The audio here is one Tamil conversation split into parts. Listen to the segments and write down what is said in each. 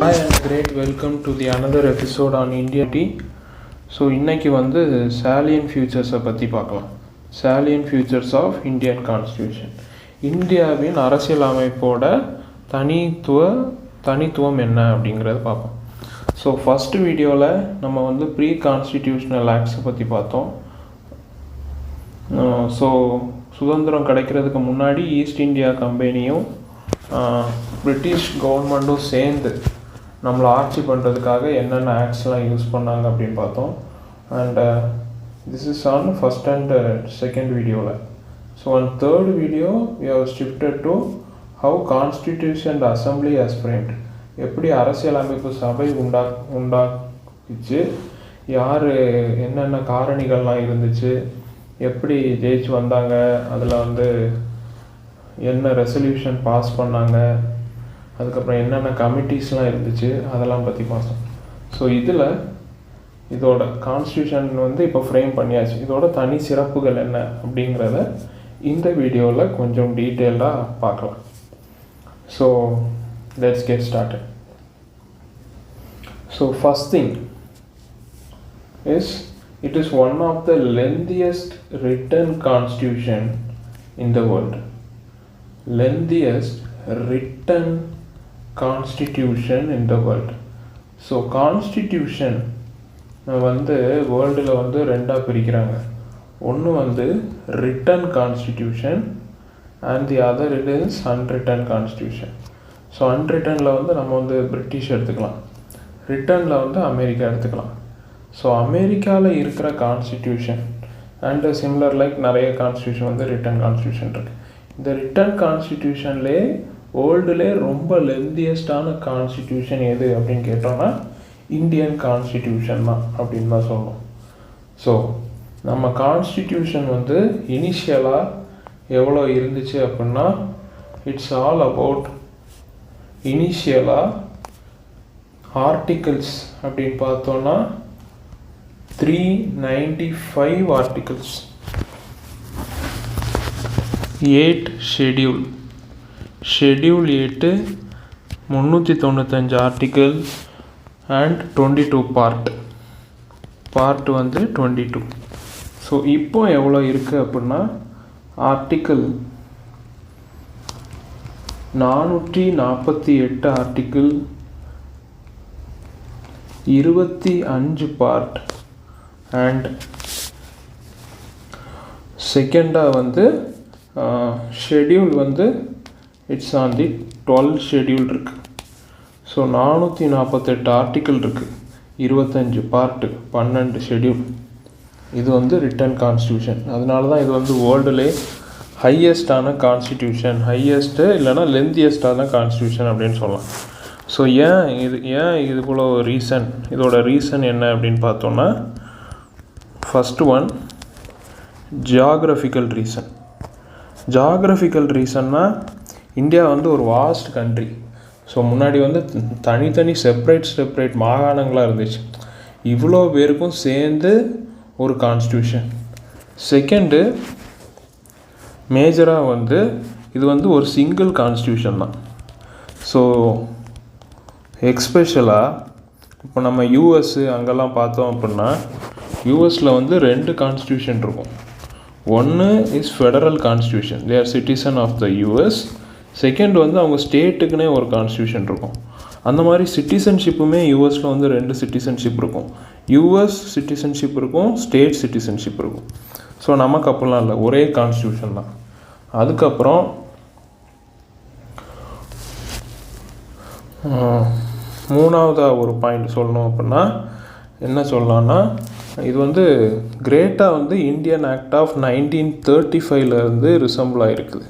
Hi and great welcome to the another episode on Indian tea. So இன்றைக்கி வந்து Salient Features பற்றி பார்க்கலாம். Salient Features of Indian Constitution. இந்தியாவின் அரசியல் அமைப்போட தனித்துவம் என்ன அப்படிங்கிறத பார்ப்போம். ஸோ ஃபஸ்ட்டு வீடியோவில் நம்ம வந்து ப்ரீ கான்ஸ்டிடியூஷனல் ஆக்ட்ஸை பற்றி பார்த்தோம். ஸோ சுதந்திரம் கிடைக்கிறதுக்கு முன்னாடி ஈஸ்ட் இந்தியா கம்பெனியும் பிரிட்டிஷ் கவர்மெண்ட்டும் சேர்ந்து நம்மளை ஆட்சி பண்ணுறதுக்காக என்னென்ன ஆக்ட்ஸ்லாம் யூஸ் பண்ணாங்க அப்படின்னு பார்த்தோம். And this is on first and second வீடியோவில். So on third video we have shifted to how constitution assembly has framed, எப்படி அரசியலமைப்பு சபை உண்டாக்கிச்சு, யார் என்னென்ன காரணிகள்லாம் இருந்துச்சு, எப்படி ஜெயிச்சு வந்தாங்க, அதில் வந்து என்ன ரெசல்யூஷன் பாஸ் பண்ணாங்க, அதுக்கப்புறம் என்னென்ன கமிட்டிஸ்லாம் இருந்துச்சு, அதெல்லாம் பற்றி பார்த்தோம். ஸோ இதோட கான்ஸ்டியூஷன் வந்து இப்போ ஃப்ரேம் பண்ணியாச்சு. இதோட தனி சிறப்புகள் என்ன அப்படிங்கிறத இந்த வீடியோவில் கொஞ்சம் டீட்டெயில்டாக பார்க்கலாம். So let's get started. So first thing is it is one of the lengthiest written constitution in the world. Lengthiest written constitution in the world. So constitution வந்து வேர்ல்டில் வந்து ரெண்டாக பிரிக்கிறாங்க. ஒன்று வந்து written constitution and the other is unwritten constitution. So unwrittenல வந்து நம்ம வந்து பிரிட்டிஷ் எடுத்துக்கலாம், ரிட்டனில் வந்து அமெரிக்கா எடுத்துக்கலாம். ஸோ அமெரிக்காவில் இருக்கிற கான்ஸ்டிடியூஷன் அண்டு சிமிலர் லைக் நிறைய கான்ஸ்டியூஷன் வந்து ரிட்டன் கான்ஸ்டியூஷன் இருக்குது. இந்த ரிட்டன் கான்ஸ்டிடியூஷன்லேயே வேர்ல்டுலே ரொம்ப லென்தியஸ்டான கான்ஸ்டிடியூஷன் எது அப்படின்னு கேட்டோம்னா இந்தியன் கான்ஸ்டிடியூஷன் தான் அப்படின்னு தான் சொல்லணும். ஸோ நம்ம கான்ஸ்டிடியூஷன் வந்து இனிஷியலாக எவ்வளோ இருந்துச்சு அப்படின்னா இட்ஸ் ஆல் அபவுட் இனிஷியலாக ஆர்டிகல்ஸ் அப்படின்னு பார்த்தோன்னா 395 articles, 8 schedule 8 395 article and 22 part வந்து 22. ஸோ இப்போ எவ்வளோ இருக்குது அப்படின்னா ஆர்டிக்கிள் 448 ஆர்டிக்கிள், 25 பார்ட் அண்ட் செகண்டாக வந்து ஷெட்யூல் வந்து இட்ஸ் ஆன் தி 12 ஷெட்யூல் இருக்குது. ஸோ 448 ஆர்டிக்கிள் இருக்குது, 25 பார்ட்டு, 12 ஷெட்யூல். இது வந்து ரிட்டன் கான்ஸ்டியூஷன். அதனால தான் இது வந்து வேர்ல்டுலே ஹையஸ்டான கான்ஸ்டியூஷன், ஹையஸ்ட்டு இல்லைனா லென்தியஸ்டான கான்ஸ்டியூஷன் அப்படின்னு சொல்லலாம். ஸோ ஏன் இதுக்குள்ள ரீசன், இதோட ரீசன் என்ன அப்படின்னு பார்த்தோன்னா first one geographical reason. Geographical ரீசன்னா இந்தியா வந்து ஒரு வாஸ்ட் கண்ட்ரி. ஸோ முன்னாடி வந்து தனித்தனி செப்ரேட் மாகாணங்களாக இருந்துச்சு. இவ்வளோ பேருக்கும் சேர்ந்து ஒரு கான்ஸ்டியூஷன். செகண்டு மேஜராக வந்து இது வந்து ஒரு சிங்கிள் கான்ஸ்டியூஷன் தான். ஸோ எக்ஸ்பெஷலாக இப்போ நம்ம யூஎஸ்ஸு அங்கெல்லாம் பார்த்தோம் அப்படின்னா யூஎஸில் வந்து 2 கான்ஸ்டியூஷன் இருக்கும். ஒன்று is federal constitution, they are citizen of the US. Second வந்து அவங்க ஸ்டேட்டுக்குனே ஒரு கான்ஸ்டியூஷன் இருக்கும். அந்த மாதிரி சிட்டிசன்ஷிப்புமே யூஎஸில் வந்து 2 சிட்டிசன்ஷிப் இருக்கும். யூஎஸ் சிட்டிசன்ஷிப் இருக்கும், ஸ்டேட் சிட்டிசன்ஷிப் இருக்கும். ஸோ நமக்கு அப்படிலாம் இல்லை, ஒரே கான்ஸ்டியூஷன் தான். அதுக்கப்புறம் மூணாவதாக ஒரு பாயிண்ட் சொல்லணும் அப்படின்னா என்ன சொல்லலாம்னா இது வந்து கிரேட்டாக வந்து இந்தியன் ஆக்ட் ஆஃப் 1935 ரிசம்பிள் ஆகிருக்குது.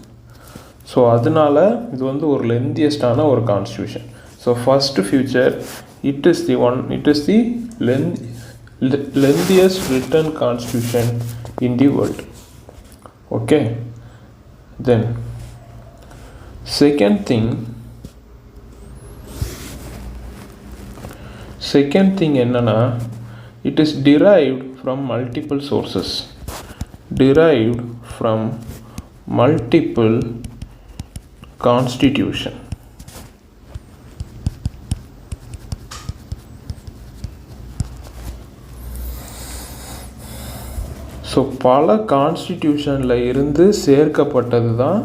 ஸோ அதனால இது வந்து ஒரு லென்தியஸ்டான ஒரு constitution. So first future it is the lengthiest written constitution in the world. Okay, then second thing என்னன்னா it is derived from multiple sources, multiple constitution. So பல கான்ஸ்டிடியூஷனில் இருந்து சேர்க்கப்பட்டது தான்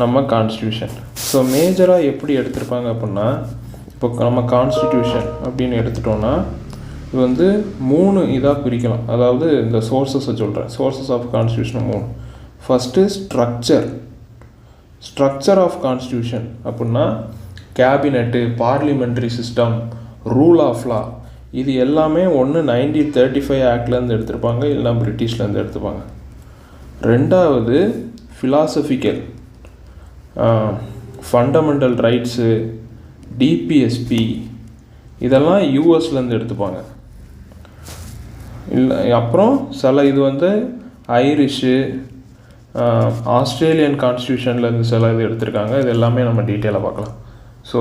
நம்ம கான்ஸ்டியூஷன். ஸோ மேஜராக எப்படி எடுத்திருப்பாங்க அப்படின்னா, இப்போ நம்ம கான்ஸ்டிடியூஷன் அப்படின்னு எடுத்துட்டோன்னா இது வந்து 3 இதாக பிரிக்கலாம். அதாவது இந்த சோர்ஸஸை சொல்கிறேன். Sources of constitution 3. First structure of constitution அப்படின்னா cabinet, parliamentary system, rule of law, இது எல்லாமே ஒன்று 1935 ஆக்ட்லேருந்து எடுத்திருப்பாங்க, இல்லைனா பிரிட்டிஷ்லேருந்து எடுத்துப்பாங்க. ரெண்டாவது ஃபிலாசபிக்கல், ஃபண்டமெண்டல் ரைட்ஸு, டிபிஎஸ்பி, இதெல்லாம் யூஎஸ்லேருந்து எடுத்துப்பாங்க. இல்லை அப்புறம் சில இது வந்து ஐரிஷு, ஆஸ்திரேலியன் கான்ஸ்டியூஷன்லேருந்து சில இது எடுத்திருக்காங்க. இது எல்லாமே நம்ம டீட்டெயிலாக பார்க்கலாம். ஸோ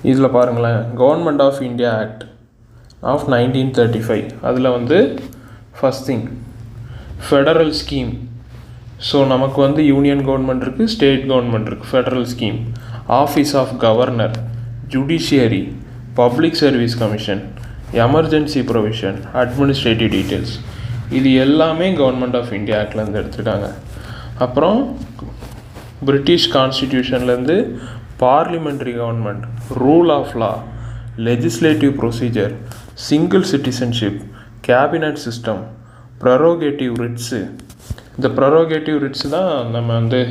இதில் பாருங்களேன், government of India act of 1935, அதில் வந்து first thing federal scheme. So நமக்கு வந்து யூனியன் கவர்மெண்ட் இருக்குது, ஸ்டேட் கவர்மெண்ட் இருக்குது. Federal scheme, office of governor, judiciary, public service commission, emergency provision, administrative details, இது எல்லாமே கவர்மெண்ட் ஆஃப் இந்தியா ஆக்ட்லேருந்து எடுத்துருக்காங்க. அப்புறம் பிரிட்டிஷ் கான்ஸ்டிடியூஷன்லேருந்து parliamentary government, rule of law, legislative procedure, single citizenship, cabinet system, prerogative writs. இந்த ப்ரரோகேட்டிவ் ரிட்ஸு தான் நம்ம வந்து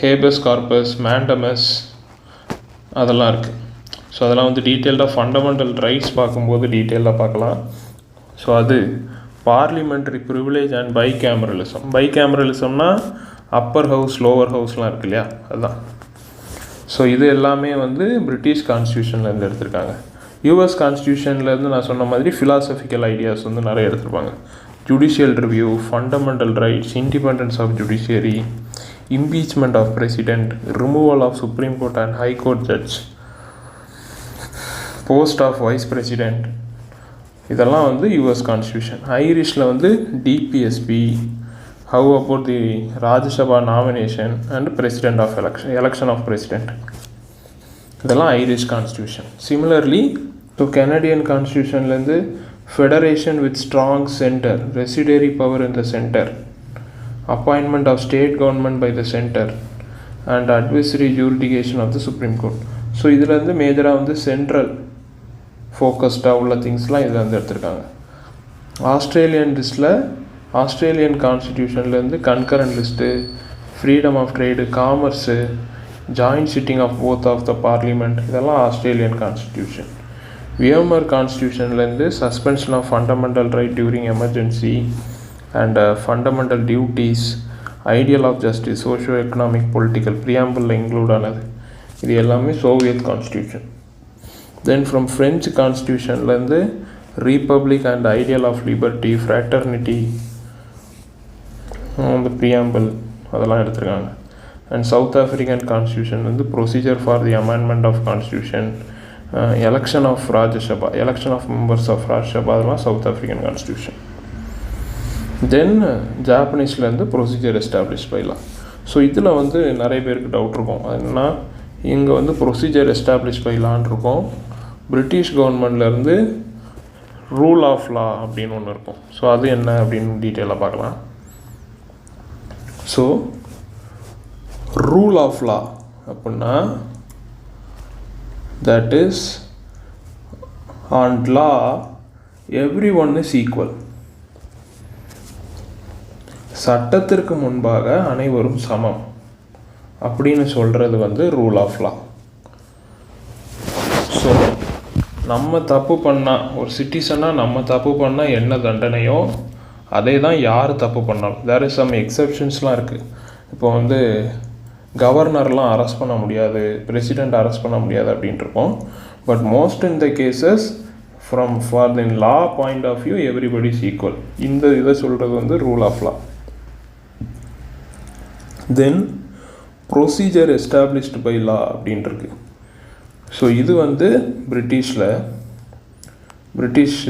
ஹேபஸ் கார்பஸ், மேண்டமஸ், அதெல்லாம் இருக்குது. ஸோ அதெல்லாம் வந்து டீட்டெயில்டாக ஃபண்டமெண்டல் ரைட்ஸ் பார்க்கும்போது டீட்டெயிலாக பார்க்கலாம். ஸோ அது பார்லிமெண்ட்ரி ப்ரிவிலேஜ் அண்ட் பைகேமரலிசம்னா அப்பர் ஹவுஸ், லோவர் ஹவுஸ்லாம் இருக்கு இல்லையா, அதுதான். ஸோ இது எல்லாமே வந்து பிரிட்டிஷ் கான்ஸ்டியூஷன்லேருந்து எடுத்திருக்காங்க. யூஎஸ் கான்ஸ்டியூஷன்லேருந்து நான் சொன்ன மாதிரி ஃபிலாசபிக்கல் ஐடியாஸ் வந்து நிறைய எடுத்திருப்பாங்க. Judicial review, fundamental rights, independence of judiciary, impeachment of president, removal of supreme court and high court judge, post of vice president, இதெல்லாம் வந்து யூஎஸ் கான்ஸ்டியூஷன். ஐரிஷில் வந்து DPSP, how about the Rajya Sabha nomination and president of election of president, இதெல்லாம் Irish constitution. Similarly so Canadian கான்ஸ்டியூஷன்லேருந்து federation with strong centre, residuary power in the centre, appointment of state government by the centre and advisory ஜூரிடிகேஷன் of the supreme court. So இதிலேருந்து மேஜராக வந்து சென்ட்ரல் ஃபோக்கஸ்டாக உள்ள திங்ஸ்லாம் இதில் வந்து எடுத்திருக்காங்க. ஆஸ்திரேலியன் கான்ஸ்டிடியூஷன்லேருந்து concurrent list, freedom of trade, commerce, joint sitting of both of the parliament, இதெல்லாம் ஆஸ்திரேலியன் கான்ஸ்டிடியூஷன். வியர்மர் கான்ஸ்டியூஷன்லேருந்து suspension of fundamental right during emergency and fundamental duties, ideal of justice, socio economic political, ப்ரியாம்பிளில் இன்க்ளூட் ஆனது, இது எல்லாமே Soviet constitution. Then from French கான்ஸ்டியூஷன்லேருந்து republic and ideal of liberty, fraternity, அந்த ப்ரியாம்பிள் அதெல்லாம் எடுத்திருக்காங்க. அண்ட் சவுத் ஆஃப்ரிக்கன் கான்ஸ்டியூஷன் வந்து procedure for the amendment of constitution, election of Rajya Sabha, election of members of Rajya Sabha, அதெல்லாம் சவுத் ஆஃப்ரிக்கன் கான்ஸ்டியூஷன். தென் ஜாப்பனீஸ்லேருந்து ப்ரொசீஜர் எஸ்டாப்ளிஷ் பைலாம். ஸோ இதில் வந்து நிறைய பேருக்கு டவுட் இருக்கும். அதுனா இங்கே வந்து ப்ரொசீஜர் எஸ்டாப்ளிஷ் பைலான் இருக்கும், பிரிட்டிஷ் கவர்மெண்ட்லேருந்து ரூல் ஆஃப் லா அப்படின்னு ஒன்று இருக்கும். ஸோ அது என்ன அப்படின்னு டீட்டெயிலாக பார்க்கலாம். ஸோ ரூல் ஆஃப் லா அப்படின்னா that is on law everyone is equal, சட்டத்திற்கு முன்பாக அனைவரும் சமம் அப்படின்னு சொல்கிறது வந்து ரூல் ஆஃப் லா. ஸோ நம்ம தப்பு பண்ணால், ஒரு சிட்டிசனாக நம்ம தப்பு பண்ணால் என்ன தண்டனையோ அதே தான் யார் தப்பு பண்ணாலும். தேர் இஸ் சம் எக்ஸப்ஷன்ஸ்லாம் இருக்குது. இப்போ வந்து கவர்னர்லாம் அரெஸ்ட் பண்ண முடியாது, பிரசிடெண்ட் அரெஸ்ட் பண்ண முடியாது அப்படின்ட்டு இருக்கோம். But most in the cases for the law point of view everybody is equal. இந்த இதை சொல்கிறது வந்து rule of law. Then procedure established by law அப்படின்ட்டுருக்கு. ஸோ இது வந்து பிரிட்டிஷ்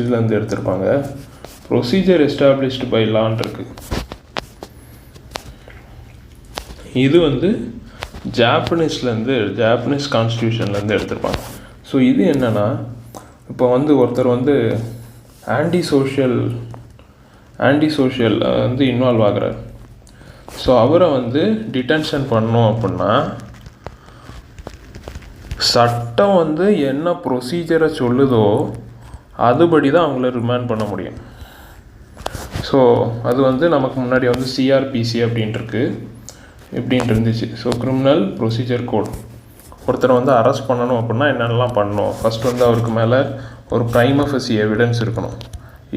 இதுலேருந்து எடுத்திருப்பாங்க. ப்ரொசீஜர் எஸ்டாப்ளிஷ்டு பை லான் இருக்கு. இது வந்து ஜாப்பனீஸ் கான்ஸ்டியூஷன்லேருந்து எடுத்திருப்பாங்க. ஸோ இது என்னென்னா இப்போ வந்து ஒருத்தர் வந்து ஆன்டி சோஷியல் வந்து இன்வால்வ் ஆகுறார். ஸோ அவரை வந்து டிடென்ஷன் பண்ணோம் அப்படின்னா சட்டம் வந்து என்ன ப்ரொசீஜரை சொல்லுதோ அதுபடி தான் அவங்கள ரிமாண்ட் பண்ண முடியும். ஸோ அது வந்து நமக்கு முன்னாடி வந்து சிஆர்பிசி அப்படின்ட்டு இருந்துச்சு. So criminal procedure code. ஒருத்தரை வந்து அரெஸ்ட் பண்ணணும் அப்படின்னா என்னென்னலாம் பண்ணணும். ஃபஸ்ட் வந்து அவருக்கு மேலே ஒரு ப்ரைம ஃபேசி எவிடன்ஸ் இருக்கணும்.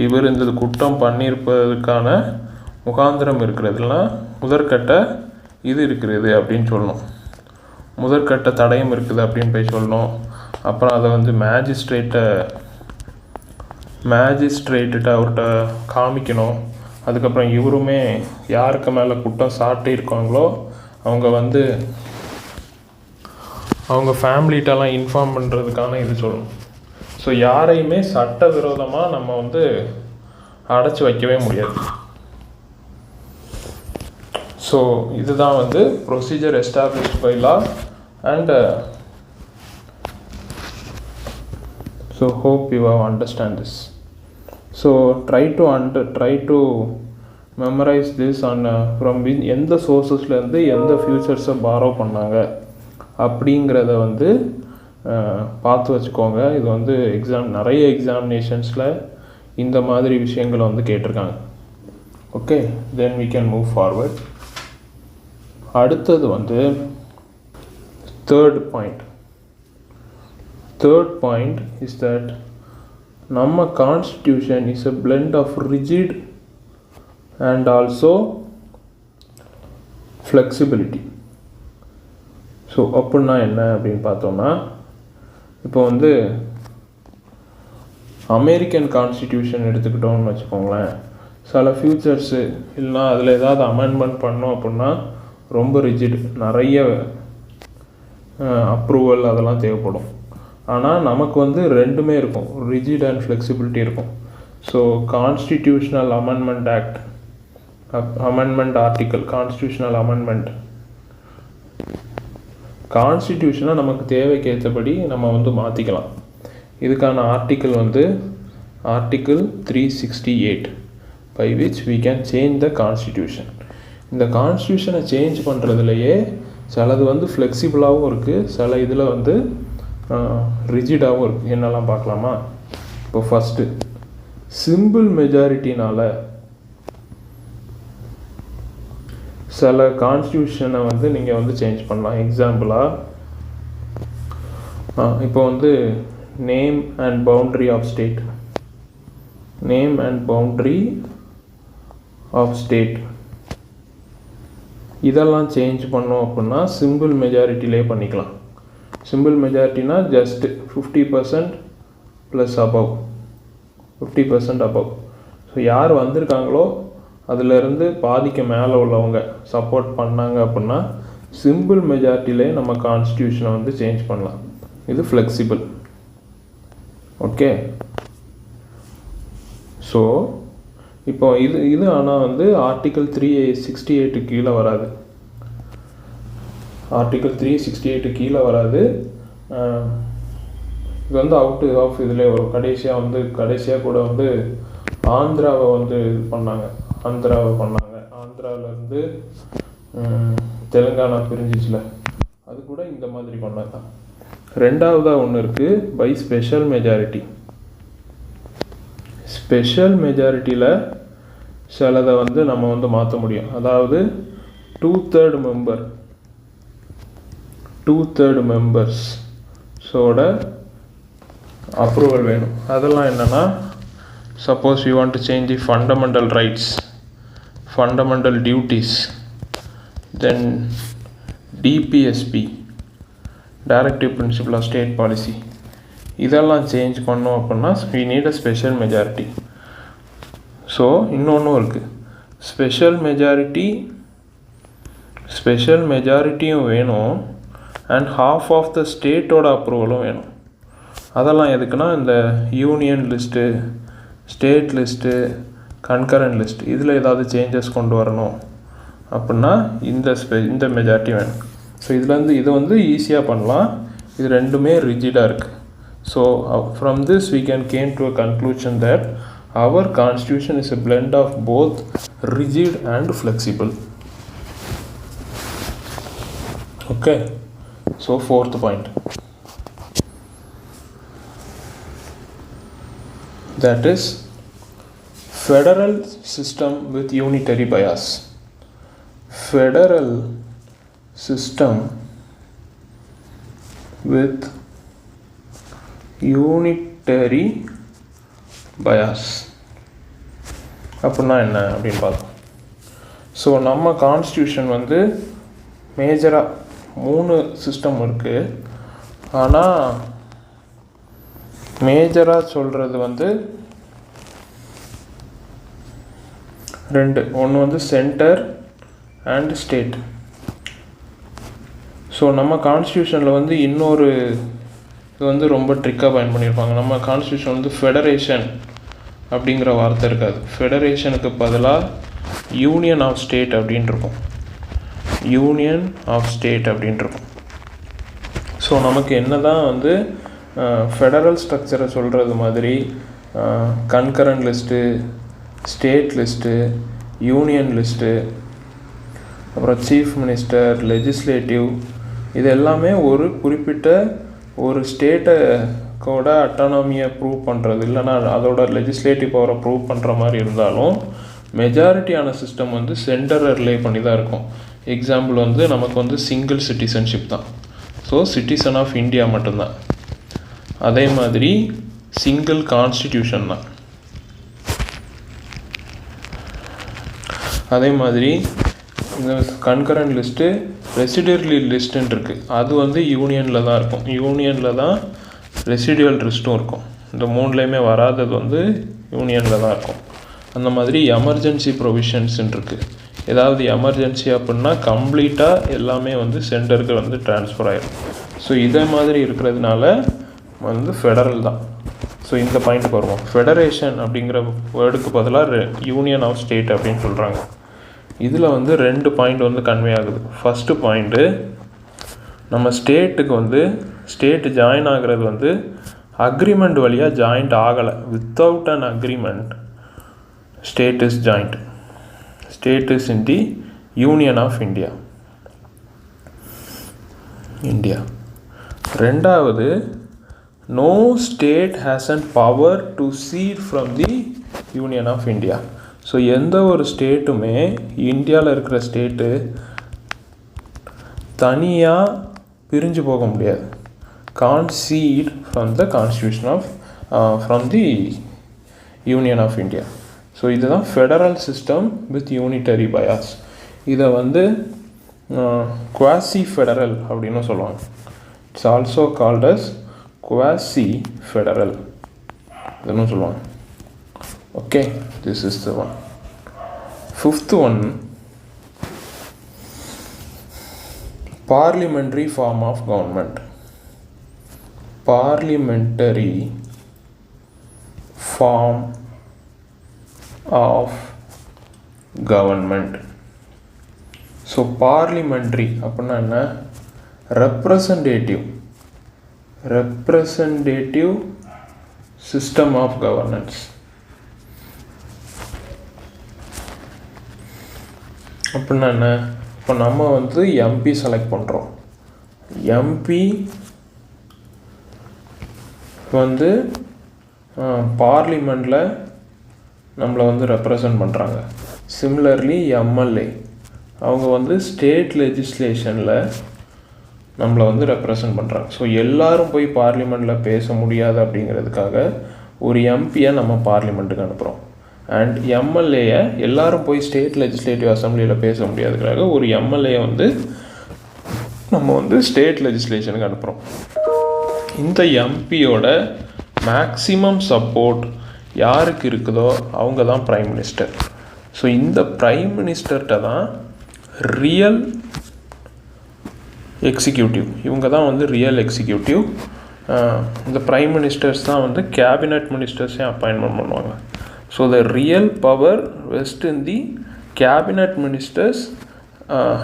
இவர் இந்த குற்றம் பண்ணியிருப்பதற்கான முகாந்திரம் இருக்கிறதுலாம் முதற்கட்ட இது இருக்கிறது அப்படின்னு சொல்லணும். முதற்கட்ட தடயம் இருக்குது அப்படின்னு போய் சொல்லணும். அப்புறம் அதை வந்து மேஜிஸ்ட்ரேட்டுகிட்ட அவர்கிட்ட காமிக்கணும். அதுக்கப்புறம் இவருமே யாருக்கு மேலே குற்றம் சாட்டி இருக்காங்களோ அவங்க வந்து அவங்க ஃபேமிலிகிட்டலாம் இன்ஃபார்ம் பண்ணுறதுக்கான இது சொல்லணும். ஸோ யாரையுமே சட்டவிரோதமாக நம்ம வந்து அடைச்சி வைக்கவே முடியாது. ஸோ இதுதான் வந்து procedure established by law and so hope you have understand this. So try to memorize this on from எந்த சோர்ஸஸ்லேருந்து எந்த ஃபியூச்சர்ஸை பாரோ பண்ணாங்க அப்படிங்கிறத வந்து பார்த்து வச்சுக்கோங்க. இது வந்து நிறைய எக்ஸாமினேஷன்ஸில் இந்த மாதிரி விஷயங்களை வந்து கேட்டிருக்காங்க. Okay, then we can move forward. அடுத்தது வந்து third point is that நம்ம constitution is a blend of rigid and also flexibility. So அப்படின்னா என்ன அப்படின்னு பார்த்தோம்னா, இப்போ வந்து அமெரிக்கன் கான்ஸ்டிடியூஷன் எடுத்துக்கிட்டோம்னு வச்சுக்கோங்களேன். சில ஃபியூச்சர்ஸு இல்லைனா அதில் ஏதாவது அமெண்ட்மெண்ட் பண்ணோம் அப்படின்னா ரொம்ப ரிஜிட், நிறைய அப்ரூவல் அதெல்லாம் தேவைப்படும். ஆனால் நமக்கு வந்து ரெண்டுமே இருக்கும், ரிஜிட் அண்ட் ஃப்ளெக்சிபிலிட்டி இருக்கும். So constitutional amendment act, amendment article, constitutional amendment, கான்ஸ்டிடியூஷனை நமக்கு தேவைக்கு ஏற்றபடி நம்ம வந்து மாற்றிக்கலாம். இதுக்கான ஆர்டிக்கிள் வந்து article 368 by which we can change the constitution. இந்த கான்ஸ்டியூஷனை சேஞ்ச் பண்ணுறதுலையே சிலது வந்து ஃப்ளெக்சிபிளாகவும் இருக்குது, சில இதில் வந்து ரிஜிடாகவும் இருக்குது. என்னெல்லாம் பார்க்கலாமா? இப்போ ஃபஸ்ட்டு சிம்பிள் மெஜாரிட்டினால் சில கான்ஸ்டியூஷனை வந்து நீங்கள் வந்து சேஞ்ச் பண்ணலாம். எக்ஸாம்பிளாக இப்போ வந்து name and boundary of state இதெல்லாம் சேஞ்ச் பண்ணோம் அப்படின்னா சிம்பிள் மெஜாரிட்டிலே பண்ணிக்கலாம். சிம்பிள் மெஜாரிட்டினா just 50% plus above, 50% above. So யார் வந்திருக்காங்களோ அதிலேருந்து பாதிக்கு மேலே உள்ளவங்க சப்போர்ட் பண்ணாங்க அப்படின்னா சிம்பிள் மெஜாரிட்டிலே நம்ம கான்ஸ்டியூஷனை வந்து சேஞ்ச் பண்ணலாம். இது ஃப்ளெக்சிபிள். ஓகே, ஸோ இப்போ இது ஆனால் வந்து ஆர்டிக்கல் 368 கீழே வராது. ஆர்டிக்கல் 368 கீழே வராது. இது வந்து அவுட்டு ஆஃப் இதில் வரும். கடைசியாக கூட வந்து ஆந்திராவை வந்து இது பண்ணாங்க. ஆந்திராவிலேருந்து தெலுங்கானா பிரிஞ்சிச்சுல, அது கூட இந்த மாதிரி பண்ணாங்க. ரெண்டாவதாக ஒன்று இருக்குது, பை ஸ்பெஷல் மெஜாரிட்டி. ஸ்பெஷல் மெஜாரிட்டியில் சிலதை வந்து நம்ம வந்து மாற்ற முடியும். அதாவது 2/3 மெம்பர்ஸோட அப்ரூவல் வேணும். அதெல்லாம் என்னென்னா, suppose you want to change the fundamental rights, fundamental duties, then DPSP, directive principle of state policy, இதெல்லாம் சேஞ்ச் பண்ணோம் அப்படின்னா we need a special majority. So இன்னொன்றும் இருக்குது, ஸ்பெஷல் மெஜாரிட்டியும் வேணும் அண்ட் half ஆஃப் த ஸ்டேட்டோட அப்ரூவலும் வேணும். அதெல்லாம் எதுக்குன்னா, இந்த union list, state list, concurrent list, இதில் ஏதாவது சேஞ்சஸ் கொண்டு வரணும் அப்படின்னா இந்த மெஜாரிட்டி வேணும். ஸோ இதுலேருந்து இது வந்து ஈஸியாக பண்ணலாம். இது ரெண்டுமே ரிஜிடாக இருக்குது. So from this we can came to a conclusion that our constitution is a blend of both rigid and flexible. Okay, so fourth point, that is federal system with unitary bias. Federal system with unitary bias அப்படின்னா என்ன அப்படின்னு பார்த்தோம். ஸோ நம்ம கான்ஸ்டியூஷன் வந்து மேஜராக 3 சிஸ்டம் இருக்குது. ஆனால் மேஜராக சொல்கிறது வந்து 2. ஒன்று வந்து சென்டர் அண்ட் ஸ்டேட். ஸோ நம்ம கான்ஸ்டியூஷனில் வந்து இன்னொரு இது வந்து ரொம்ப ட்ரிக்காக பயன் பண்ணியிருப்பாங்க. நம்ம கான்ஸ்டியூஷன் வந்து ஃபெடரேஷன் அப்படிங்கிற வார்த்தை இருக்காது. ஃபெடரேஷனுக்கு பதிலாக யூனியன் ஆஃப் ஸ்டேட் அப்படின்னு இருக்கும். யூனியன் ஆஃப் ஸ்டேட் அப்படின்னு இருக்கும். ஸோ நமக்கு என்ன தான் வந்து ஃபெடரல் ஸ்ட்ரக்சரை சொல்கிறது மாதிரி concurrent list, state list, union list, அப்புறம் சீஃப் மினிஸ்டர், லெஜிஸ்லேட்டிவ், இது எல்லாமே ஒரு குறிப்பிட்ட ஒரு ஸ்டேட்டோட அட்டானமியை ப்ரூவ் பண்ணுறது, இல்லைனா அதோட லெஜிஸ்லேட்டிவ் பவரை ப்ரூவ் பண்ணுற மாதிரி இருந்தாலும் மெஜாரிட்டியான சிஸ்டம் வந்து சென்டரை ரிலே பண்ணி தான் இருக்கும். எக்ஸாம்பிள் வந்து நமக்கு வந்து சிங்கிள் சிட்டிசன்ஷிப் தான். ஸோ சிட்டிசன் ஆஃப் இந்தியா மட்டும்தான். அதே மாதிரி சிங்கிள் கான்ஸ்டிடியூஷன் தான். அதே மாதிரி இந்த கன்கரண்ட் லிஸ்ட்டு, ரெசிடியல் லிஸ்ட்டுன்னு இருக்குது. அது வந்து யூனியனில் தான் இருக்கும். யூனியனில் தான் ரெசிடியல் லிஸ்ட்டும் இருக்கும். இந்த 3லேயுமே வராதது வந்து யூனியனில் தான் இருக்கும். அந்த மாதிரி எமர்ஜென்சி ப்ரொவிஷன்ஸ்ன்னு இருக்குது. ஏதாவது எமர்ஜென்சி அப்படின்னா கம்ப்ளீட்டாக எல்லாமே வந்து சென்டருக்கு வந்து ட்ரான்ஸ்ஃபர் ஆகிடும். ஸோ இதே மாதிரி இருக்கிறதுனால வந்து ஃபெடரல் தான். ஸோ இந்த பாயிண்ட்டுக்கு வருவோம். ஃபெடரேஷன் அப்படிங்கிற வேர்டுக்கு பதிலாக யூனியன் ஆஃப் ஸ்டேட் அப்படின்னு சொல்கிறாங்க. இதில் வந்து 2 பாயிண்ட் வந்து கன்வே ஆகுது. ஃபஸ்ட்டு பாயிண்ட்டு, நம்ம ஸ்டேட்டுக்கு வந்து ஸ்டேட் ஜாயின் ஆகிறது வந்து அக்ரிமெண்ட் வழியாக ஜாயிண்ட் ஆகலை. Without an agreement state is joint. State is in the union of India. ரெண்டாவது, no state has a power to cede from the Union of India. So எந்த ஒரு ஸ்டேட்டுமே இந்தியாவில் இருக்கிற ஸ்டேட்டு தனியாக பிரிஞ்சு போக முடியாது. can't cede from the constitution of from the Union of India. So இதுதான் federal system with unitary bias. இதை வந்து குவாசி ஃபெடரல் அப்படின்னு சொல்லுவாங்க. It's also called as quasi federal இதுன்னு சொல்லுவாங்க. Okay, this is the one. Fifth one, parliamentary form of government. Parliamentary form of government. So parliamentary அப்படின்னா என்ன? Representative system of governance. அப்படின்னா என்ன? இப்போ நம்ம வந்து எம்பி செலக்ட் பண்ணுறோம். எம்பி வந்து பார்லிமெண்ட்டில் நம்மளை வந்து ரெப்ரசன்ட் பண்ணுறாங்க. சிமிலர்லி எம்எல்ஏ அவங்க வந்து ஸ்டேட் லெஜிஸ்லேஷனில் நம்மளை வந்து ரெப்ரசன்ட் பண்ணுறாங்க. ஸோ எல்லோரும் போய் பார்லிமெண்ட்டில் பேச முடியாது அப்படிங்கிறதுக்காக ஒரு எம்பியை நம்ம பார்லிமெண்ட்டுக்கு அனுப்புகிறோம். அண்ட் எம்எல்ஏயை எல்லோரும் போய் ஸ்டேட் லெஜிஸ்லேட்டிவ் அசம்பிளியில் பேச முடியாதுக்காக ஒரு எம்எல்ஏ வந்து நம்ம வந்து ஸ்டேட் லெஜிஸ்லேஷனுக்கு அனுப்புகிறோம். இந்த எம்பியோட மேக்ஸிமம் சப்போர்ட் யாருக்கு இருக்குதோ அவங்க தான் ப்ரைம் மினிஸ்டர். ஸோ இந்த ப்ரைம் மினிஸ்டர்கிட்ட தான் ரியல் எக்ஸிக்யூட்டிவ், இவங்க தான் வந்து ரியல் எக்ஸிக்யூட்டிவ். இந்த ப்ரைம் மினிஸ்டர்ஸ் தான் வந்து கேபினட் மினிஸ்டர்ஸையும் அப்பாயின்மெண்ட் பண்ணுவாங்க. So the real power vest in the cabinet ministers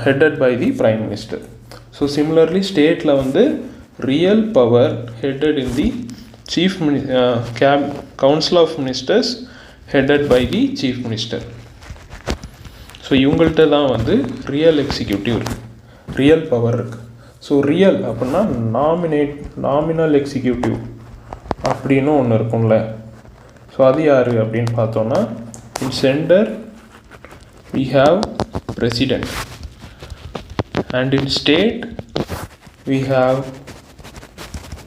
headed by the prime minister. So similarly ஸ்டேட்டில் வந்து real power headed in the Council of Ministers headed by the Chief Minister. So இவங்கள்ட்ட தான் வந்து ரியல் எக்ஸிக்யூட்டிவ் இருக்குது, ரியல் பவர் இருக்குது. ஸோ ரியல் அப்படின்னா நாமினல் எக்ஸிக்யூட்டிவ் அப்படின்னு ஒன்று இருக்கும்ல. ஸோ அது யார் அப்படின்னு பார்த்தோன்னா, இன் centre we have president and in state we have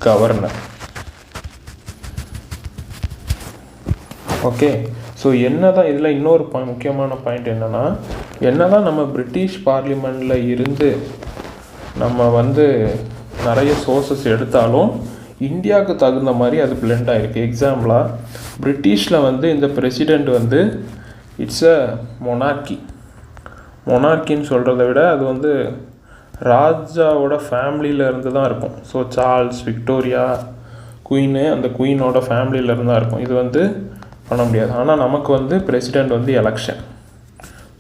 governor. Okay, so என்னதான் இதில் இன்னொரு முக்கியமான பாயிண்ட் என்னதான் நம்ம பிரிட்டிஷ் பார்லிமெண்ட்டில் இருந்து நம்ம வந்து நிறைய சோர்ஸஸ் எடுத்தாலும் இந்தியாவுக்கு தகுந்த மாதிரி அது பிளெண்ட் ஆகிருக்கு. எக்ஸாம்பிளாக பிரிட்டிஷில் வந்து இந்த பிரசிடெண்ட் வந்து இட்ஸ் அ மொனார்க்கின்னு சொல்கிறத விட அது வந்து ராஜாவோட ஃபேமிலியிலேருந்து தான் இருக்கும். ஸோ சார்ல்ஸ், விக்டோரியா, குயின்னு அந்த குயினோட ஃபேமிலியிலேருந்து தான் இருக்கும். இது வந்து பண்ண முடியாது. ஆனால் நமக்கு வந்து பிரசிடெண்ட் வந்து election.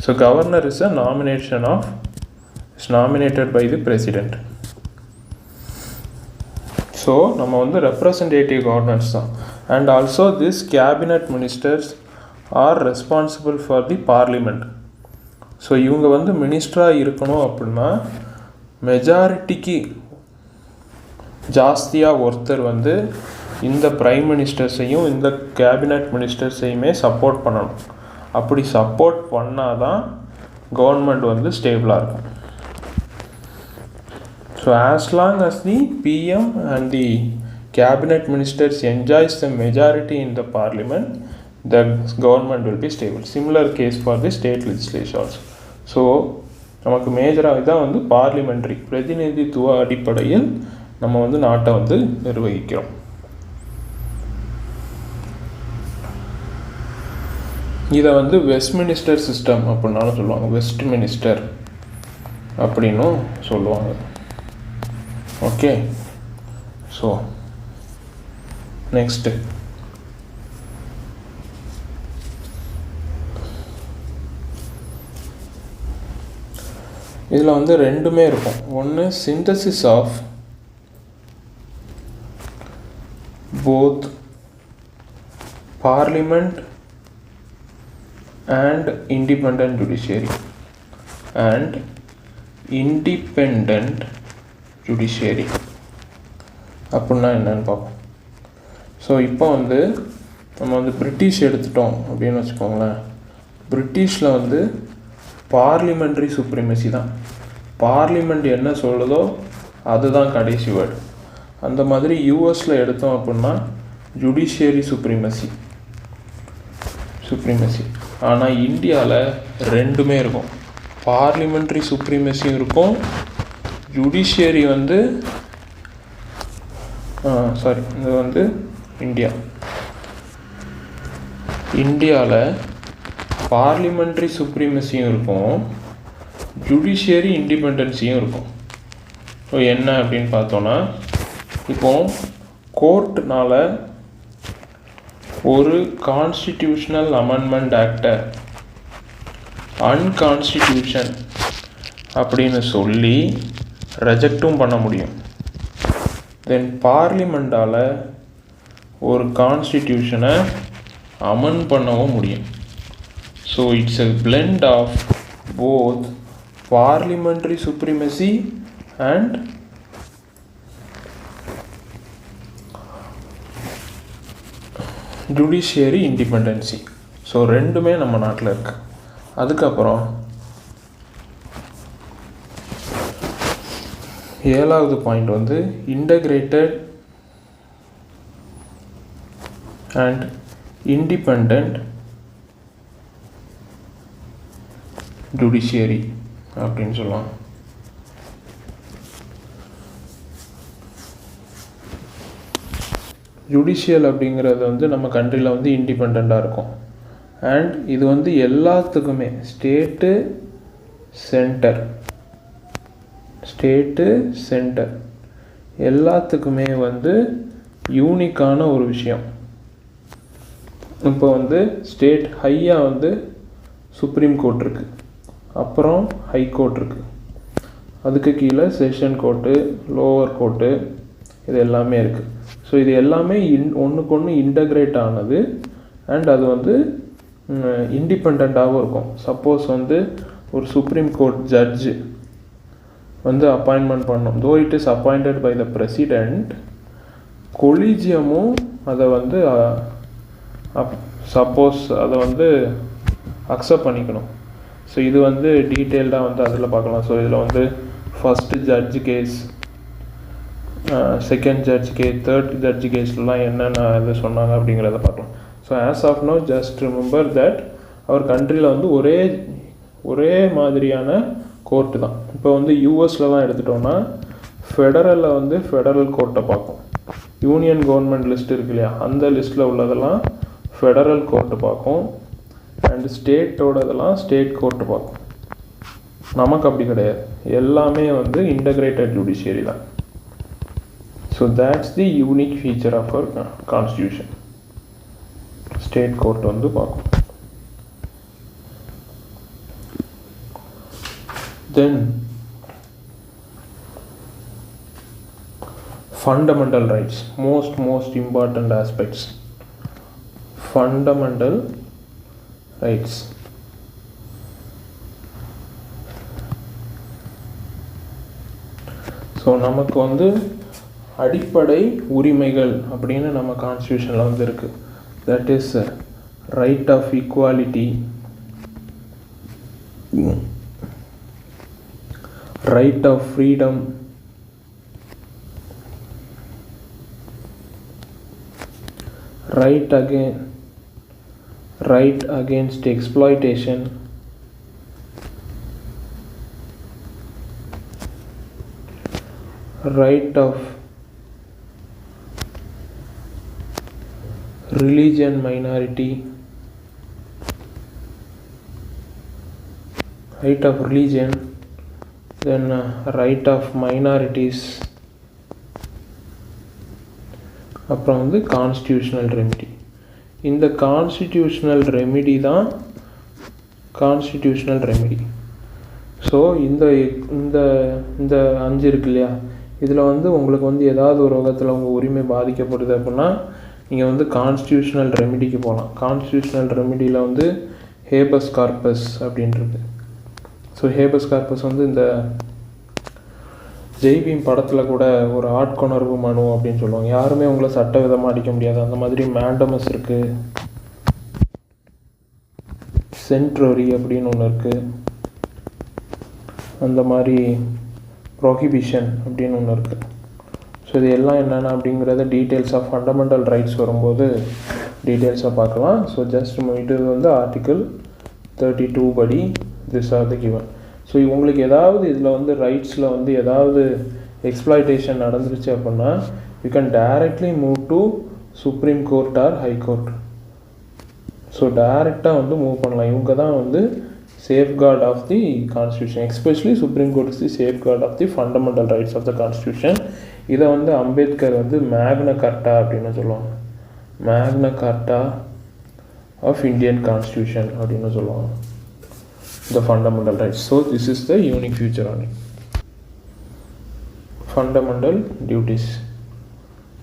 So governor is nominated by the president. So நம்ம வந்து ரெப்ரசன்டேட்டிவ் கவர்னன்ஸ் தான். And also this cabinet ministers are responsible for the parliament. So இவங்க வந்து மினிஸ்டராக இருக்கணும் அப்படின்னா மெஜாரிட்டிக்கு ஜாஸ்தியாக ஒருத்தர் வந்து இந்த பிரைம் மினிஸ்டர்ஸையும் இந்த கேபினட் மினிஸ்டர்ஸையுமே சப்போர்ட் பண்ணணும். அப்படி சப்போர்ட் பண்ணால் தான் கவர்மெண்ட் வந்து ஸ்டேபிளாக இருக்கும். So as long as the PM and the cabinet ministers enjoys the majority in the parliament, the government will be stable. Similar case for the state legislature also. So நமக்கு மேஜராக இதான் வந்து பார்லிமெண்ட்ரி பிரதிநிதித்துவ அடிப்படையில் நம்ம வந்து நாட்டை வந்து நிர்வகிக்கிறோம். இதை வந்து வெஸ்ட்மினிஸ்டர் சிஸ்டம் அப்படின்னாலும் சொல்லுவாங்க, வெஸ்ட் மினிஸ்டர் அப்படின்னும் சொல்லுவாங்க. ஓகே, ஸோ நெக்ஸ்ட்டு இதில் வந்து ரெண்டுமே இருக்கும். ஒன்று synthesis of both parliament and independent judiciary and independent judiciary அப்படின்னா என்னன்னு பார்ப்போம். ஸோ இப்போ வந்து நம்ம வந்து பிரிட்டிஷ் எடுத்துட்டோம் அப்படின்னு வச்சுக்கோங்களேன். பிரிட்டிஷில் வந்து பார்லிமெண்ட்ரி சுப்ரீமசி தான். பார்லிமெண்ட் என்ன சொல்லுதோ அதுதான் கடைசி வேர்டு. அந்த மாதிரி யூஎஸில் எடுத்தோம் அப்படின்னா ஜுடிஷியரி சுப்ரீமசி. ஆனால் இந்தியாவில் ரெண்டுமே இருக்கும். பார்லிமெண்ட்ரி சுப்ரீமசியும் இருக்கும், ஜுடிஷியரி வந்து இது வந்து இந்தியாவில் பார்லிமெண்ட்ரி சுப்ரீமசியும் இருக்கும், ஜுடிஷியரி இண்டிபெண்டன்ஸியும் இருக்கும். ஸோ என்ன அப்படின்னு பார்த்தோன்னா, இப்போ கோர்ட்னால ஒரு கான்ஸ்டிடியூஷனல் அமெண்ட்மெண்ட் ஆக்டை அன்கான்ஸ்டிடியூஷன் அப்படின்னு சொல்லி ரெஜெக்டும் பண்ண முடியும். தென் பார்லிமெண்டால் ஒரு கான்ஸ்டிடியூஷனை அமெண்ட் பண்ணவும் முடியும். So it's a blend of both parliamentary supremacy and judiciary independency. So ரெண்டுமே நம்ம நாட்டில் இருக்கு. அதுக்கப்புறம் 7வது பாயிண்ட் வந்து integrated and independent ஜுடிஷியரி அப்படின்னு சொல்லுவாங்க. ஜுடிஷியல் அப்படிங்கிறது வந்து நம்ம கண்ட்ரியில் வந்து இண்டிபெண்ட்டாக இருக்கும். அண்ட் இது வந்து எல்லாத்துக்குமே ஸ்டேட்டு சென்டர் எல்லாத்துக்குமே வந்து யூனிக்கான ஒரு விஷயம். இப்போ வந்து ஸ்டேட் ஹையாக வந்து சுப்ரீம் கோர்ட் இருக்குது, அப்புறம் ஹை கோர்ட் இருக்குது, அதுக்கு கீழே செஷன் கோர்ட்டு, லோவர் கோர்ட்டு, இது எல்லாமே இருக்குது. ஸோ இது எல்லாமே ஒன்றுக்கு ஒன்று இன்டகிரேட் ஆனது அண்ட் அது வந்து இண்டிபெண்ட்டாகவும் இருக்கும். சப்போஸ் வந்து ஒரு சுப்ரீம் கோர்ட் ஜட்ஜு வந்து அப்பாயின்மெண்ட் பண்ணோம், though it is appointed by the president, கொலீஜியமும் அதை வந்து சப்போஸ் அதை வந்து அக்செப்ட் பண்ணிக்கணும். ஸோ இது வந்து டீட்டெயில்டாக வந்து அதில் பார்க்கலாம். ஸோ இதில் வந்து first judge case, second judge case, third judge கேஸ்லாம் என்னென்ன இது சொன்னாங்க அப்படிங்கிறத பார்க்கலாம். So as of now just remember that our கண்ட்ரியில் வந்து ஒரே மாதிரியான கோர்ட்டு தான். இப்போ வந்து யூஎஸில் தான் எடுத்துட்டோன்னா ஃபெடரலில் வந்து ஃபெடரல் கோர்ட்டை பார்க்கும். யூனியன் கவர்மெண்ட் லிஸ்ட் இருக்கு இல்லையா, அந்த லிஸ்ட்டில் உள்ளதெல்லாம் ஃபெடரல் கோர்ட்டு பார்க்கும். அண்ட் ஸ்டேட்டோடதெல்லாம் ஸ்டேட் கோர்ட்டு பார்க்கும். நமக்கு அப்படி கிடையாது, எல்லாமே வந்து இன்டகிரேட்டட் ஜுடிஷியரி தான். So that's the unique feature of our constitution. State court வந்து பார்க்கும். Then fundamental rights, most important aspects. Fundamental rights. ஸோ நமக்கு வந்து அடிப்படை உரிமைகள் அப்படின்னு நம்ம கான்ஸ்டியூஷனில் வந்து இருக்குது. That is right of equality, right of freedom, right against exploitation, right of religion minority, right of religion, then right of minorities, அப்புறம் வந்து கான்ஸ்டியூஷனல் ரெமிடி. இந்த கான்ஸ்டியூஷனல் ரெமிடி தான் கான்ஸ்டியூஷனல் ரெமிடி. ஸோ இந்த இந்த இந்த 5 இருக்கு இல்லையா, இதில் வந்து உங்களுக்கு வந்து ஏதாவது ஒரு வகைத்தில் உங்கள் உரிமை பாதிக்கப்படுது அப்படின்னா நீங்கள் வந்து கான்ஸ்டியூஷனல் ரெமிடிக்கு போகலாம். கான்ஸ்டியூஷனல் ரெமிடியில் வந்து ஹேபஸ் கார்பஸ் அப்படின்றது. ஸோ ஹேபஸ் கார்பஸ் வந்து இந்த ஜெய்பீம் படத்தில் கூட ஒரு ஆட்கொணர்வு மனு அப்படின்னு சொல்லுவாங்க. யாருமே உங்களை சட்ட விதமாக அடிக்க முடியாது. அந்த மாதிரி மேண்டமஸ் இருக்குது, சென்ட்ரரி அப்படின்னு ஒன்று இருக்குது, அந்த மாதிரி ப்ரொஹிபிஷன் அப்படின்னு ஒன்று இருக்குது. ஸோ இது எல்லாம் என்னென்ன அப்படிங்கிறத டீட்டெயில்ஸ் ஆஃப் ஃபண்டமெண்டல் ரைட்ஸ் வரும்போது டீட்டெயில்ஸாக பார்க்கலாம். ஸோ ஜஸ்ட் இது வந்து ஆர்டிக்கிள் 32 படி this R the given. So உங்களுக்கு ஏதாவது இதில் வந்து ரைட்ஸில் வந்து ஏதாவது எக்ஸ்ப்ளாய்டேஷன் நடந்துருச்சு அப்படின்னா you can directly move to supreme court or high court. So டைரெக்டாக வந்து மூவ் பண்ணலாம். இவங்க தான் வந்து safeguard of the constitution. Especially supreme court is the safeguard of the fundamental rights of the constitution. இதை வந்து அம்பேத்கர் வந்து மேக்னா கார்ட்டா அப்படின்னு சொல்லுவாங்க. மேக்னா கார்ட்டா ஆஃப் இந்தியன் கான்ஸ்டியூஷன் அப்படின்னு சொல்லுவாங்க. The fundamental rights. So this is the unique feature on it. Fundamental duties.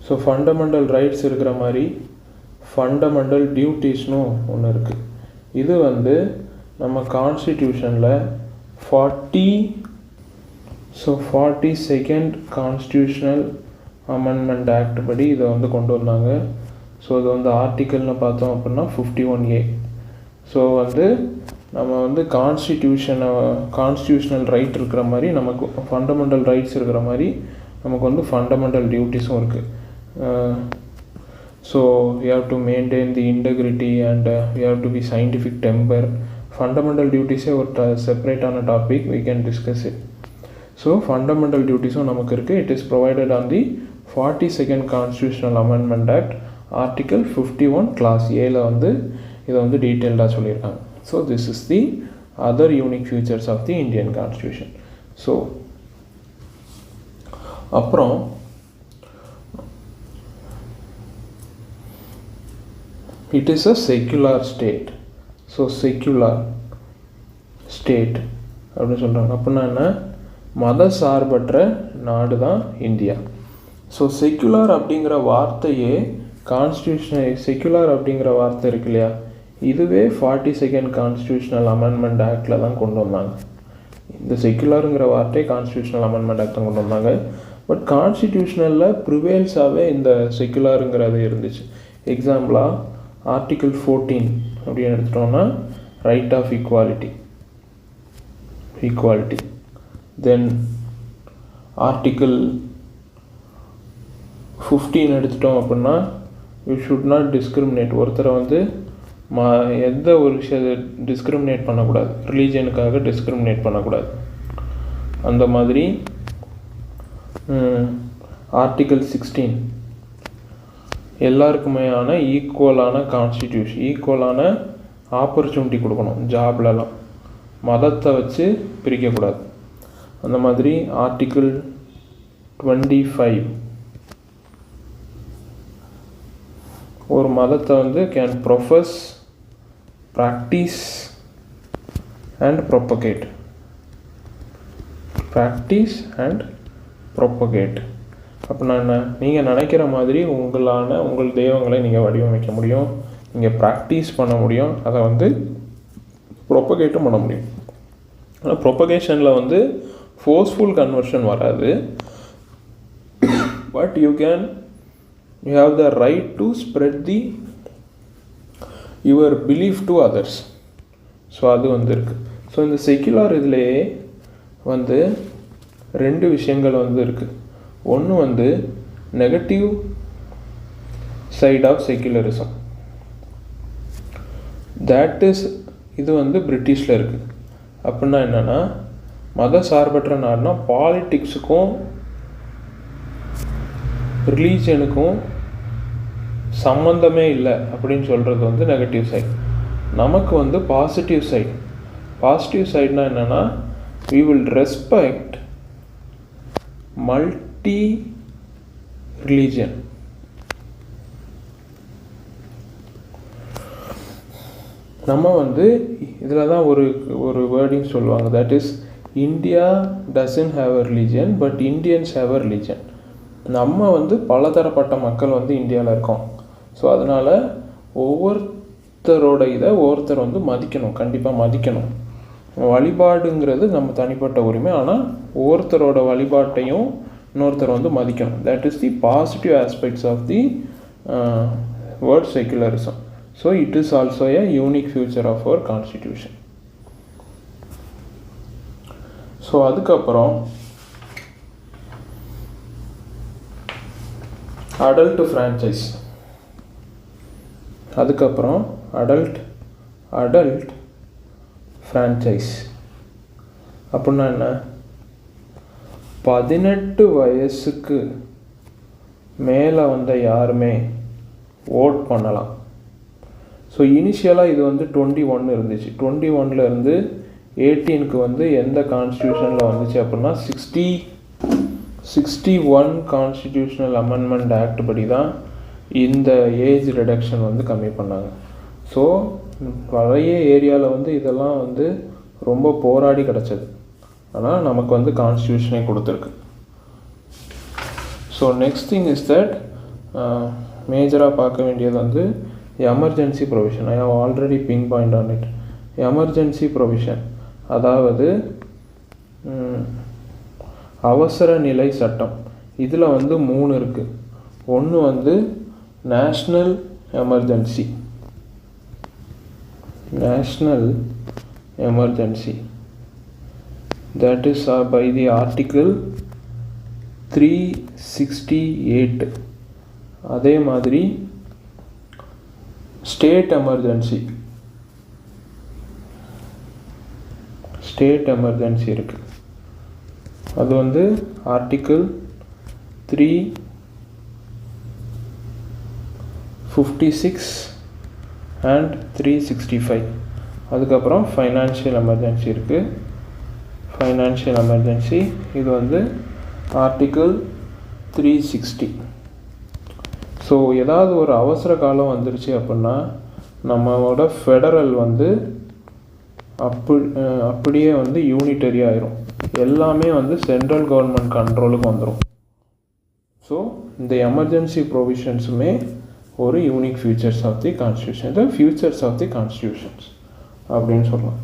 So fundamental rights இருக்கிற மாதிரி ஃபண்டமெண்டல் டியூட்டிஸ்னும் ஒன்று இருக்குது. இது வந்து நம்ம கான்ஸ்டிடியூஷனில் 42nd கான்ஸ்டியூஷனல் அமெண்ட்மெண்ட் ஆக்ட் படி இதை வந்து கொண்டு வந்தாங்க. ஸோ இது வந்து ஆர்டிக்கல்னு பார்த்தோம் அப்படின்னா 51A. ஸோ வந்து நம்ம வந்து கான்ஸ்டியூஷனல் ரைட் இருக்கிற மாதிரி நமக்கு ஃபண்டமெண்டல் ரைட்ஸ் இருக்கிற மாதிரி நமக்கு வந்து ஃபண்டமெண்டல் டியூட்டிஸும் இருக்குது. So we have to maintain the integrity and we have to be scientific temper. Fundamental டியூட்டிஸே ஒரு செப்பரேட்டான topic, we can discuss it. So fundamental டியூட்டிஸும் நமக்கு இருக்குது. It is provided on the 42nd constitutional amendment act article 51 clause ஏல வந்து இதை வந்து டீட்டெயில்டாக சொல்லியிருக்காங்க. So this is the other unique features of the Indian Constitution. So அப்புறம் it is a secular state. So secular state அப்படின்னு சொல்கிறாங்க. அப்படின்னா என்ன, மத சார்பற்ற நாடு தான் இந்தியா. ஸோ செக்குலர் அப்படிங்கிற வார்த்தையே கான்ஸ்டியூஷன், செக்குலர் அப்படிங்கிற வார்த்தை இருக்கு இல்லையா, இதுவே 42nd கான்ஸ்டியூஷனல் அமெண்ட்மெண்ட் ஆக்டில் தான் கொண்டு வந்தாங்க. இந்த செக்குலருங்கிற வார்த்தை கான்ஸ்டியூஷனல் அமெண்ட்மெண்ட் ஆக்ட் தான் கொண்டு வந்தாங்க. பட் கான்ஸ்டியூஷனலில் ப்ரிவேல்ஸாகவே இந்த செக்குலருங்கிறது இருந்துச்சு. எக்ஸாம்பிளாக ஆர்டிக்கிள் 14 அப்படின்னு எடுத்துட்டோம்னா right of equality. Then article 15 எடுத்துட்டோம் அப்படின்னா யூ ஷுட் நாட் டிஸ்கிரிமினேட். ஒருத்தரை வந்து எந்த ஒரு விஷயத்தை டிஸ்கிரிமினேட் பண்ணக்கூடாது, ரிலீஜனுக்காக டிஸ்கிரிமினேட் பண்ணக்கூடாது. அந்த மாதிரி ஆர்டிக்கிள் 16 எல்லாருக்குமேயான ஈக்குவலான கான்ஸ்டிடியூஷன், ஈக்குவலான ஆப்பர்ச்சுனிட்டி கொடுக்கணும் ஜாப்லலாம், மதத்தை வச்சு பிரிக்கக்கூடாது. அந்த மாதிரி ஆர்டிக்கிள் 25 ஒரு மதத்தை வந்து can profess, practice and propagate. Practice and propagate அப்படின்னா என்ன? நீங்கள் நினைக்கிற மாதிரி உங்கள் தெய்வங்களை நீங்கள் வடிவமைக்க முடியும், நீங்கள் ப்ராக்டிஸ் பண்ண முடியும், அதை வந்து ப்ரொப்பகேட்டும் பண்ண முடியும். ஆனால் ப்ரொப்பகேஷனில் வந்து ஃபோர்ஸ்ஃபுல் கன்வர்ஷன் வராது. But you have the right to spread your belief to others. So அது வந்து இருக்குது. ஸோ இந்த செக்குலர் இதுலேயே வந்து 2 விஷயங்கள் வந்து இருக்குது. ஒன்று வந்து negative side of secularism, that is இது வந்து பிரிட்டிஷில் இருக்குது. அப்படின்னா என்னென்னா, மத சார்பற்ற நாடுனா பாலிட்டிக்ஸுக்கும் ரிலீஜனுக்கும் சம்மந்தமே இல்லை அப்படின்னு சொல்கிறது வந்து நெகட்டிவ் சைட். நமக்கு வந்து பாசிட்டிவ் சைட். பாசிட்டிவ் சைட்னா என்னென்னா, we will respect multi religion. நம்ம வந்து இதில் தான் ஒரு வேர்டிங் சொல்லுவாங்க, that is India doesn't have a religion but Indians have a religion. நம்ம வந்து பலதரப்பட்ட மக்கள் வந்து இந்தியாவில் இருக்கோம். ஸோ அதனால் ஒவ்வொருத்தரோட இதை ஒவ்வொருத்தர் வந்து மதிக்கணும், கண்டிப்பாக மதிக்கணும். வழிபாடுங்கிறது நம்ம தனிப்பட்ட உரிமை, ஆனால் ஒவ்வொருத்தரோட வழிபாட்டையும் இன்னொருத்தர் வந்து மதிக்கணும். That is the positive aspects of the word secularism. So it is also a unique future of our constitution. So அதுக்கப்புறம் அடல்ட் ஃப்ரான்ச்சைஸ். அதுக்கப்புறம் அடல்ட் ஃப்ரான்ச்சைஸ் அப்படின்னா என்ன? 18 வயசுக்கு மேலே வந்த யாருமே ஓட் பண்ணலாம். ஸோ இனிஷியலாக இது வந்து 21 இருந்துச்சு. 21 இருந்து 18க்கு வந்து எந்த கான்ஸ்டியூஷனில் வந்துச்சு அப்படின்னா 61 கான்ஸ்டிடியூஷனல் அமெண்ட்மெண்ட் ஆக்ட் படி தான் இந்த ஏஜ் ரிடக்ஷன் வந்து கம்மி பண்ணாங்க. ஸோ பழைய ஏரியாவில் வந்து இதெல்லாம் வந்து ரொம்ப போராடி கிடச்சது, ஆனால் நமக்கு வந்து கான்ஸ்டியூஷனே கொடுத்துருக்கு. So next thing is that மேஜராக பார்க்க வேண்டியது வந்து emergency provision. I have already pinpoint on it. Emergency provision அதாவது அவசர நிலை சட்டம். இதில் வந்து 3 இருக்குது. ஒன்று வந்து national emergency, that is by the article 368. அதே மாதிரி ஸ்டேட் எமர்ஜென்சி இருக்குது. அது வந்து ஆர்டிக்கிள் 356 and 365. அதுக்கப்புறம் ஃபைனான்ஷியல் எமர்ஜென்சி இருக்குது. ஃபைனான்ஷியல் எமர்ஜென்சி இது வந்து ஆர்டிக்கிள் 360. ஸோ ஏதாவது ஒரு அவசர காலம் வந்துருச்சு அப்படின்னா நம்மளோட ஃபெடரல் வந்து அப்படியே வந்து யூனிட்டரி ஆயிரும். எல்லாமே வந்து சென்ட்ரல் கவர்மெண்ட் கண்ட்ரோலுக்கு வந்துடும். ஸோ இந்த எமர்ஜென்சி ப்ரொவிஷன்ஸுமே ஒரு unique futures of the constitution, இந்த ஃபியூச்சர்ஸ் ஆஃப் தி கான்ஸ்டியூஷன்ஸ் அப்படின்னு சொல்லலாம்.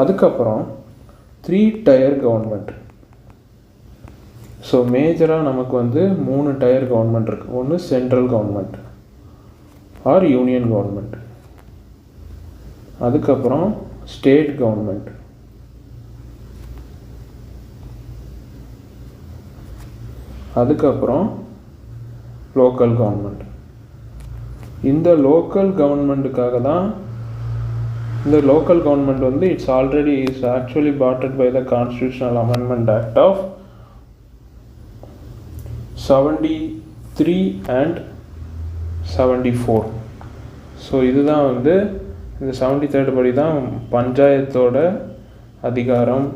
அதுக்கப்புறம் 3 tier கவர்மெண்ட். ஸோ மேஜராக நமக்கு வந்து 3 tier கவர்மெண்ட் இருக்குது. ஒன்று central government or union government, அதுக்கப்புறம் ஸ்டேட் கவர்மெண்ட், அதுக்கப்புறம் லோக்கல் கவர்மெண்ட். இந்த லோக்கல் கவர்மெண்ட்டுக்காக தான் இந்த லோக்கல் கவர்மெண்ட் வந்து it's already is actually patted by the constitutional amendment act of 73 and 74. So இதுதான் வந்து இந்த 73 படி தான் பஞ்சாயத்தோட அதிகாரம்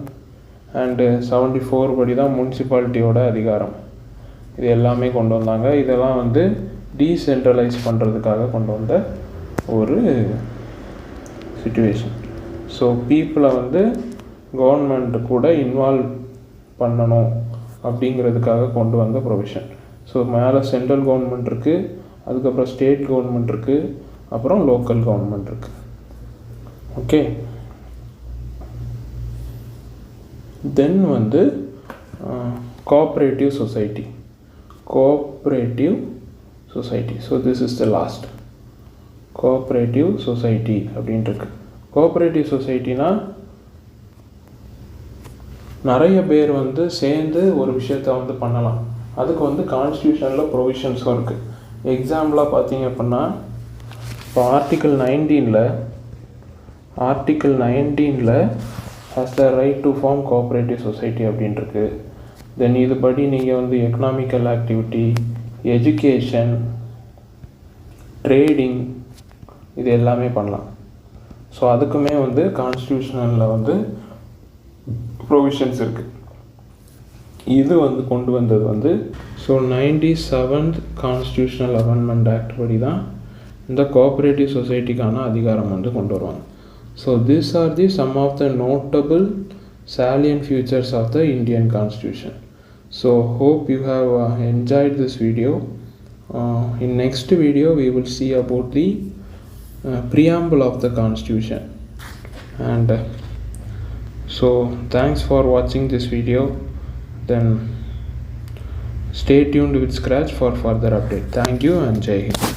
அண்டு 74 படி தான் முனிசிபாலிட்டியோட அதிகாரம். இது எல்லாமே கொண்டு வந்தாங்க. இதெல்லாம் வந்து டீசென்ட்ரலைஸ் பண்ணுறதுக்காக கொண்டு வந்த ஒரு சிச்சுவேஷன். ஸோ பீப்புளை வந்து கவர்மெண்ட் கூட இன்வால்வ் பண்ணணும் அப்படிங்கிறதுக்காக கொண்டு வந்த ப்ரொவிஷன். ஸோ மேலே சென்ட்ரல் கவர்மெண்ட் இருக்குது, அதுக்கப்புறம் ஸ்டேட் கவர்மெண்ட் இருக்குது, அப்புறம் லோக்கல் கவர்மெண்ட் இருக்குது. ஓகே, தென் வந்து cooperative society. So this is the last cooperative society அப்படின்ட்டுருக்கு. கோஆப்ரேட்டிவ் சொசைட்டினா நிறைய பேர் வந்து சேர்ந்து ஒரு விஷயத்த வந்து பண்ணலாம். அதுக்கு வந்து கான்ஸ்டியூஷனில் ப்ரொவிஷன்ஸும் இருக்குது. எக்ஸாம்பிளாக பார்த்தீங்க அப்படின்னா இப்போ article 19 has the right to form cooperative society அப்படின்ட்டுருக்கு. தென் இதுபடி நீங்கள் வந்து எக்கனாமிக்கல் ஆக்டிவிட்டி, எஜுகேஷன், ட்ரேடிங் இது எல்லாமே பண்ணலாம். ஸோ அதுக்குமே வந்து கான்ஸ்டியூஷனில் வந்து ப்ரொவிஷன்ஸ் இருக்குது. இது வந்து கொண்டு வந்தது வந்து 97th கான்ஸ்டியூஷனல் அமெண்ட்மெண்ட் ஆக்ட் படி தான் இந்த கோஆப்ரேட்டிவ் சொசைட்டிக்கான அதிகாரம் வந்து கொண்டு வருவாங்க. So these are the some of the notable salient features of the Indian Constitution. So hope you have enjoyed this video. In next video we will see about the preamble of the Constitution. And so thanks for watching this video. Then stay tuned with Scratch for further update. Thank you and Jai Hind.